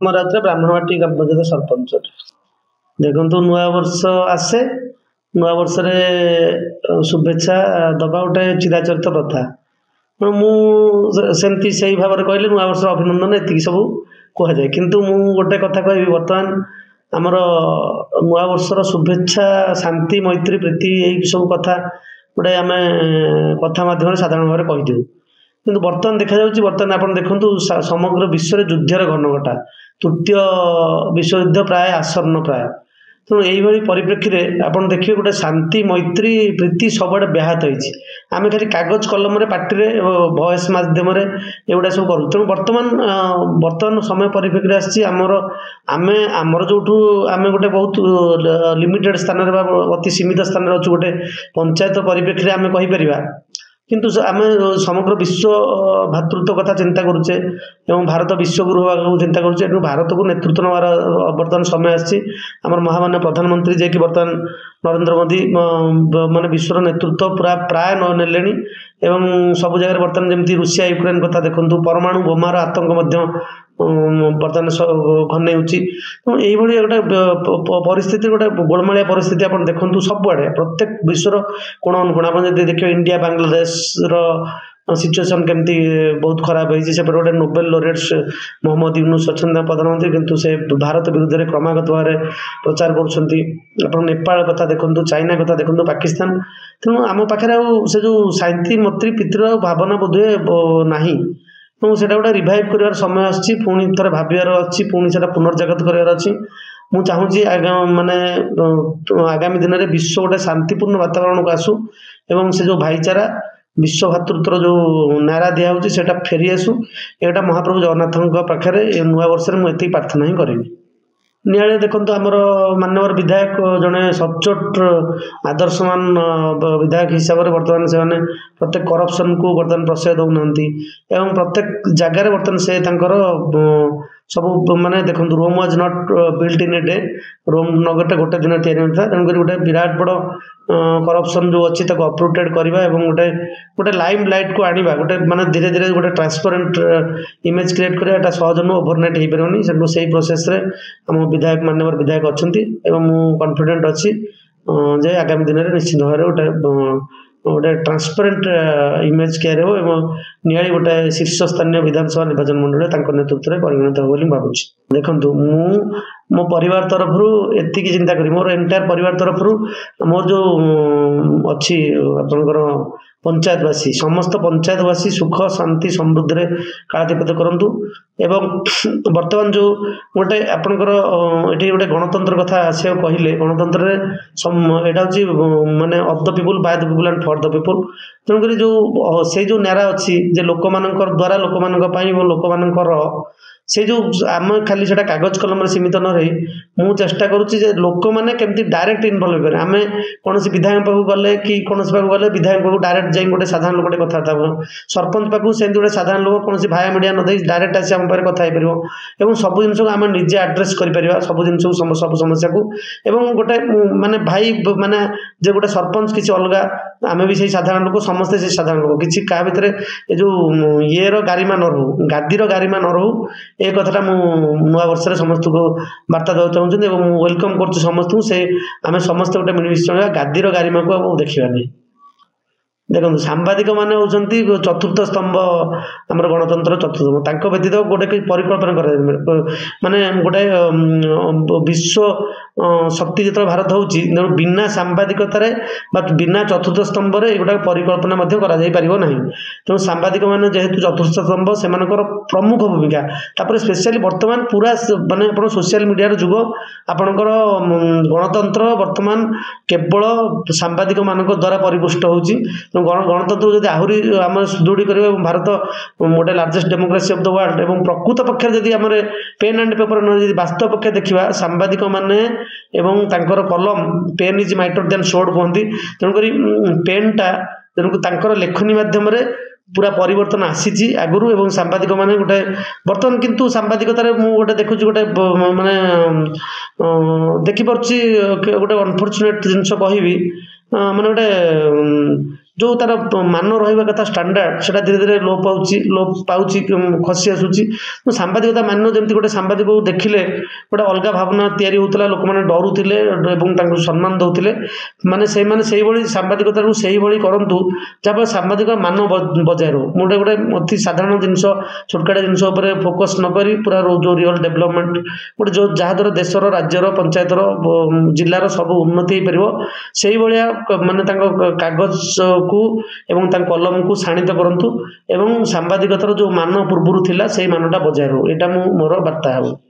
ମରାତରେ ବ୍ରାହ୍ମଣବାଟି ଗ୍ରାମ ପଞ୍ଚାୟତ ସରପଞ୍ଚ। ଦେଖନ୍ତୁ ନୂଆ ବର୍ଷ ଆସେ, ନୂଆ ବର୍ଷରେ ଶୁଭେଚ୍ଛା ଦେବା ଗୋଟେ ଚିରାଚରିତ ପ୍ରଥା। ମୁଁ ସେମିତି ସେଇ ଭାବରେ କହିଲେ ନୂଆ ବର୍ଷର ଅଭିନନ୍ଦନ ଏତିକି ସବୁ କୁହାଯାଏ। କିନ୍ତୁ ମୁଁ ଗୋଟେ କଥା କହିବି, ବର୍ତ୍ତମାନ ଆମର ନୂଆ ବର୍ଷର ଶୁଭେଚ୍ଛା, ଶାନ୍ତି, ମୈତ୍ରୀ, ପ୍ରୀତି ଏଇ ସବୁ କଥା ଗୋଟେ ଆମେ କଥା ମାଧ୍ୟମରେ ସାଧାରଣ ଭାବରେ କହିଦେଉ। କିନ୍ତୁ ବର୍ତ୍ତମାନ ଦେଖାଯାଉଛି, ବର୍ତ୍ତମାନ ଆପଣ ଦେଖନ୍ତୁ ସମଗ୍ର ବିଶ୍ୱରେ ଯୁଦ୍ଧର ଘନଘଟା, ତୃତୀୟ ବିଶ୍ୱଯୁଦ୍ଧ ପ୍ରାୟ ଆସନ୍ନ ପ୍ରାୟ। ତେଣୁ ଏଇଭଳି ପରିପ୍ରେକ୍ଷୀରେ ଆପଣ ଦେଖିବେ ଗୋଟେ ଶାନ୍ତି, ମୈତ୍ରୀ, ପ୍ରୀତି ସବୁଆଡ଼େ ବ୍ୟାହତ ହେଇଛି। ଆମେ ଖାଲି କାଗଜ କଲମରେ, ପାଟିରେ, ଭଏସ୍ ମାଧ୍ୟମରେ ଏଗୁଡ଼ା ସବୁ କରୁ। ତେଣୁ ବର୍ତ୍ତମାନ ସମୟ ପରିପ୍ରେକ୍ଷୀରେ ଆସିଛି ଆମର ଯେଉଁଠୁ ଆମେ ଗୋଟେ ବହୁତ ଲିମିଟେଡ଼ ସ୍ଥାନରେ ବା ଅତି ସୀମିତ ସ୍ଥାନରେ ଅଛୁ, ଗୋଟେ ପଞ୍ଚାୟତ ପରିପ୍ରେକ୍ଷୀରେ ଆମେ କହିପାରିବା। କିନ୍ତୁ ଆମେ ସମଗ୍ର ବିଶ୍ୱ ଭାତୃତ୍ୱ କଥା ଚିନ୍ତା କରୁଛେ ଏବଂ ଭାରତ ବିଶ୍ୱଗୁରୁ ହେବାକୁ ଚିନ୍ତା କରୁଛେ। ଏଠୁ ଭାରତକୁ ନେତୃତ୍ୱ ନେବାର ବର୍ତ୍ତମାନ ସମୟ ଆସିଛି। ଆମର ମହାମାନ୍ୟ ପ୍ରଧାନମନ୍ତ୍ରୀ ଯିଏକି ବର୍ତ୍ତମାନ ନରେନ୍ଦ୍ର ମୋଦି ମାନେ ବିଶ୍ୱର ନେତୃତ୍ୱ ପ୍ରାୟ ନେଲେଣି ଏବଂ ସବୁ ଜାଗାରେ ବର୍ତ୍ତମାନ ଯେମିତି ରୁଷିଆ ୟୁକ୍ରେନ୍ କଥା ଦେଖନ୍ତୁ, ପରମାଣୁ ବୋମାର ଆତଙ୍କ ମଧ୍ୟ ବର୍ତ୍ତମାନ ଘନେଉଛି। ତେଣୁ ଏଇଭଳି ଗୋଟେ ପରିସ୍ଥିତି, ଗୋଟେ ଗୋଳମାଳିଆ ପରିସ୍ଥିତି ଆପଣ ଦେଖନ୍ତୁ ସବୁଆଡ଼େ, ପ୍ରତ୍ୟେକ ବିଶ୍ୱର କୋଣ ଅନୁକୋଣ। ଆପଣ ଯଦି ଦେଖିବେ ଇଣ୍ଡିଆ ବାଂଲାଦେଶର ସିଚୁଏସନ୍ କେମିତି ବହୁତ ଖରାପ ହେଇଛି। ସେପଟେ ଗୋଟେ ନୋବେଲ ଲୋରିଏଟ୍ସ ମହମ୍ମଦ ୟୁନୁସ୍ ଅଛନ୍ତି ପ୍ରଧାନମନ୍ତ୍ରୀ, କିନ୍ତୁ ସେ ଭାରତ ବିରୁଦ୍ଧରେ କ୍ରମାଗତ ଭାବରେ ପ୍ରଚାର କରୁଛନ୍ତି। ଆପଣ ନେପାଳ କଥା ଦେଖନ୍ତୁ, ଚାଇନା କଥା ଦେଖନ୍ତୁ, ପାକିସ୍ତାନ। ତେଣୁ ଆମ ପାଖରେ ଆଉ ସେ ଯେଉଁ ଶାନ୍ତି, ମୈତ୍ରୀ, ପ୍ରୀତିର ଭାବନା ବୋଧହୁଏ ନାହିଁ। ଏବଂ ସେଇଟା ଗୋଟେ ରିଭାଇଭ୍ କରିବାର ସମୟ ଆସିଛି। ପୁଣି ଥରେ ଭାବିବାର ଅଛି, ପୁଣି ସେଇଟା ପୁନର୍ଜାଗୃତ କରିବାର ଅଛି। ମୁଁ ଚାହୁଁଛି ଆଗାମୀ ଦିନରେ ବିଶ୍ୱ ଗୋଟେ ଶାନ୍ତିପୂର୍ଣ୍ଣ ବାତାବରଣକୁ ଆସୁ ଏବଂ ସେ ଯେଉଁ ଭାଇଚାରା, ବିଶ୍ୱ ଭାତୃତ୍ୱର ଯେଉଁ ନାରା ଦିଆହେଉଛି ସେଇଟା ଫେରିଆସୁ। ଏଇଟା ମହାପ୍ରଭୁ ଜଗନ୍ନାଥଙ୍କ ପାଖରେ ଏ ନୂଆ ବର୍ଷରେ ମୁଁ ଏତିକି ପ୍ରାର୍ଥନା ହିଁ କରିବି। ନିଆଳି ଦେଖନ୍ତୁ, ଆମର ମାନ୍ୟବର ବିଧାୟକ ଜଣେ ସଚ୍ଚୋଟ ଆଦର୍ଶମାନ ବିଧାୟକ ହିସାବରେ ବର୍ତ୍ତମାନ ସେମାନେ ପ୍ରତ୍ୟେକ କରପ୍ସନକୁ ବର୍ତ୍ତମାନ ପ୍ରଶ୍ରୟ ଦେଉନାହାନ୍ତି ଏବଂ ପ୍ରତ୍ୟେକ ଜାଗାରେ ବର୍ତ୍ତମାନ ସେ ତାଙ୍କର ସବୁ ମାନେ ଦେଖନ୍ତୁ, Rome was not built in a day. Rome ନଗରଟା ଗୋଟେ ଦିନ ତିଆରି ହୋଇଥିଲା। ତେଣୁକରି ଗୋଟେ ବିରାଟ ବଡ଼ କରପ୍ସନ୍ ଯେଉଁ ଅଛି ତାକୁ ଅପ୍ରୁଟେଡ୍ କରିବା ଏବଂ ଗୋଟେ ଲାଇମ୍ ଲାଇଟ୍କୁ ଆଣିବା, ଗୋଟେ ମାନେ ଧୀରେ ଧୀରେ ଗୋଟେ ଟ୍ରାନ୍ସପରେଣ୍ଟ ଇମେଜ୍ କ୍ରିଏଟ୍ କରିବା, ଏଇଟା ସହଜ ନୁହଁ, ଓଭରନାଇଟ୍ ହେଇପାରିବନି। ସେଠୁ ସେଇ ପ୍ରୋସେସ୍ରେ ଆମ ମାନ୍ୟବର ବିଧାୟକ ଅଛନ୍ତି ଏବଂ ମୁଁ କନଫିଡେଣ୍ଟ ଅଛି ଯେ ଆଗାମୀ ଦିନରେ ନିଶ୍ଚିତ ଭାବରେ ଗୋଟେ ଟ୍ରାନ୍ସପରେଣ୍ଟ ଇମେଜ୍ ତିଆରି ହେବ ଏବଂ ନିଆଳି ଗୋଟେ ଶୀର୍ଷସ୍ଥାନୀୟ ବିଧାନସଭା ନିର୍ବାଚନ ମଣ୍ଡଳୀରେ ତାଙ୍କ ନେତୃତ୍ୱରେ ପରିଗଣିତ ହେବ ବୋଲି ମୁଁ ଭାବୁଛି। ଦେଖନ୍ତୁ, ମୁଁ ମୋ ପରିବାର ତରଫରୁ ଏତିକି ଚିନ୍ତା କରି, ମୋର ଏଣ୍ଟାୟାର ପରିବାର ତରଫରୁ ମୋର ଯେଉଁ ଅଛି ଆପଣଙ୍କର ପଞ୍ଚାୟତବାସୀ, ସମସ୍ତ ପଞ୍ଚାୟତବାସୀ ସୁଖ, ଶାନ୍ତି, ସମୃଦ୍ଧିରେ କାଳାତିପାତ କରନ୍ତୁ। ଏବଂ ବର୍ତ୍ତମାନ ଯେଉଁ ଗୋଟେ ଆପଣଙ୍କର ଏଠି ଗୋଟେ ଗଣତନ୍ତ୍ର କଥା ଆସିବାକୁ କହିଲେ, ଗଣତନ୍ତ୍ରରେ ଏଇଟା ହେଉଛି ମାନେ of the people, Bai the people and for the people. ତେଣୁକରି ସେଇ ଯେଉଁ ନାରା ଅଛି ଯେ ଲୋକମାନଙ୍କ ଦ୍ୱାରା, ଲୋକମାନଙ୍କ ପାଇଁ ଏବଂ ଲୋକମାନଙ୍କର, ସେ ଯେଉଁ ଆମେ ଖାଲି ସେଇଟା କାଗଜ କଲମରେ ସୀମିତ ନ ରହି ମୁଁ ଚେଷ୍ଟା କରୁଛି ଯେ ଲୋକମାନେ କେମିତି ଡାଇରେକ୍ଟ ଇନଭଲ୍ଭ ହେଇପାରିବେ। ଆମେ କୌଣସି ବିଧାୟକ ପାଖକୁ ଗଲେ କି କୌଣସି ପାଖକୁ ଗଲେ ବିଧାୟକ ପାଖକୁ ଡାଇରେକ୍ଟ ଯାଇ ଗୋଟେ ସାଧାରଣ ଲୋକଟେ କଥାବାର୍ତ୍ତା ହେବ, ସରପଞ୍ଚ ପାଖକୁ ସେମିତି ଗୋଟେ ସାଧାରଣ ଲୋକ କୌଣସି ଭାୟା ମିଡ଼ିଆ ନ ଦେଇ ଡାଇରେକ୍ଟ ଆସି ଆମ ପାଖରେ କଥା ହେଇପାରିବ ଏବଂ ସବୁ ଜିନିଷକୁ ଆମେ ନିଜେ ଆଡ୍ରେସ୍ କରିପାରିବା, ସବୁ ଜିନିଷକୁ, ସବୁ ସମସ୍ୟାକୁ। ଏବଂ ଗୋଟେ ମାନେ ଭାଇ ମାନେ ଯେ ଗୋଟେ ସରପଞ୍ଚ କିଛି ଅଲଗା, ଆମେ ବି ସେଇ ସାଧାରଣ ଲୋକ, ସମସ୍ତେ ସେଇ ସାଧାରଣ ଲୋକ, କିଛି କାହା ଭିତରେ ଏ ଯେଉଁ ଇଏର ଗାରିମା ନ ରହୁ, ଗାଦିର ଗାରିମା ନ ରହୁ, ଏ କଥାଟା ମୁଁ ନୂଆ ବର୍ଷରେ ସମସ୍ତଙ୍କୁ ବାର୍ତ୍ତା ଦେବାକୁ ଚାହୁଁଛନ୍ତି ଏବଂ ମୁଁ ୱେଲକମ୍ କରୁଛି ସମସ୍ତଙ୍କୁ। ଆମେ ସମସ୍ତେ ଗୋଟେ ମିଳିମିଶି ଚଳିବା, ଗାଦିର ଗାରିମାକୁ ଆଉ ଦେଖିବାନି। ଦେଖନ୍ତୁ, ସାମ୍ବାଦିକମାନେ ହେଉଛନ୍ତି ଚତୁର୍ଥ ସ୍ତମ୍ଭ, ଆମର ଗଣତନ୍ତ୍ର ଚତୁର୍ଥ ସ୍ତମ୍ଭ। ତାଙ୍କ ବ୍ୟତୀତ ଗୋଟେ ପରିକଳ୍ପନା କରାଯାଏ, ମାନେ ଗୋଟେ ବିଶ୍ୱ ଶକ୍ତି ଯେତେବେଳେ ଭାରତ ହେଉଛି, ତେଣୁ ବିନା ସାମ୍ବାଦିକତାରେ ବା ବିନା ଚତୁର୍ଥ ସ୍ତମ୍ଭରେ ଏଗୁଡ଼ାକ ପରିକଳ୍ପନା ମଧ୍ୟ କରାଯାଇପାରିବ ନାହିଁ। ତେଣୁ ସାମ୍ବାଦିକମାନେ ଯେହେତୁ ଚତୁର୍ଥ ସ୍ତମ୍ଭ, ସେମାନଙ୍କର ପ୍ରମୁଖ ଭୂମିକା। ତାପରେ ସ୍ପେଶିଆଲି ବର୍ତ୍ତମାନ ପୁରା ମାନେ ଆପଣ ସୋସିଆଲ ମିଡ଼ିଆର ଯୁଗ, ଆପଣଙ୍କର ଗଣତନ୍ତ୍ର ବର୍ତ୍ତମାନ କେବଳ ସାମ୍ବାଦିକମାନଙ୍କ ଦ୍ୱାରା ପରିପୁଷ୍ଟ ହେଉଛି। ଗଣତନ୍ତ୍ରକୁ ଯଦି ଆହୁରି ଆମେ ସୁଦୃଢ଼ କରିବା ଏବଂ ଭାରତ ଗୋଟେ largest democracy of the world ଏବଂ ପ୍ରକୃତ ପକ୍ଷରେ ଯଦି ଆମର ପେନ୍ ଆଣ୍ଡ ପେପର ନ ଯଦି ବାସ୍ତବ ପକ୍ଷେ ଦେଖିବା, ସାମ୍ବାଦିକମାନେ ଏବଂ ତାଙ୍କର କଲମ, ପେନ୍ ଇଜ୍ ମାଇଟର ଦ୍ୟାନ୍ ସୋର୍ଡ କୁହନ୍ତି। ତେଣୁକରି ପେନ୍ଟା ତାଙ୍କର ଲେଖନୀ ମାଧ୍ୟମରେ ପୁରା ପରିବର୍ତ୍ତନ ଆସିଛି ଆଗରୁ ଏବଂ ସାମ୍ବାଦିକମାନେ ଗୋଟେ ବର୍ତ୍ତମାନ, କିନ୍ତୁ ସାମ୍ବାଦିକତାରେ ମୁଁ ଗୋଟେ ଦେଖୁଛି, ଗୋଟେ ମାନେ ଦେଖିପାରୁଛି ଗୋଟେ ଅନଫର୍ଚୁନେଟ୍ ଜିନିଷ କହିବି, ମାନେ ଗୋଟେ जो तार मान रहा कथा स्टैंडर्ड से धीरे धीरे लोप पाऊँच खसी आसूँ। तो सांबादिकता मान जमी गोटे सांबादिक को देखिले गोटे अलग भावना तैयारी होता लोक मैंने डरुले और सम्मान दौले माने से सांबादिकता को से करूँ जहाँ सांबादिक मान बजाय रो मुझे गोटे अति साधारण जिनस छोटकाटिया जिनस फोकस नक पूरा जो रियल डेवलपमेंट गोटे जो जहाँद्वारा देशर राज्यर पंचायतर जिलार सब उन्नति हो पार से माने कागज को एवं कलम को शाणित करूँ एवं सांबादिकतार जो मान पूर्वर थिला से मानटा बजाय रो। एटा मोर वार्ता है।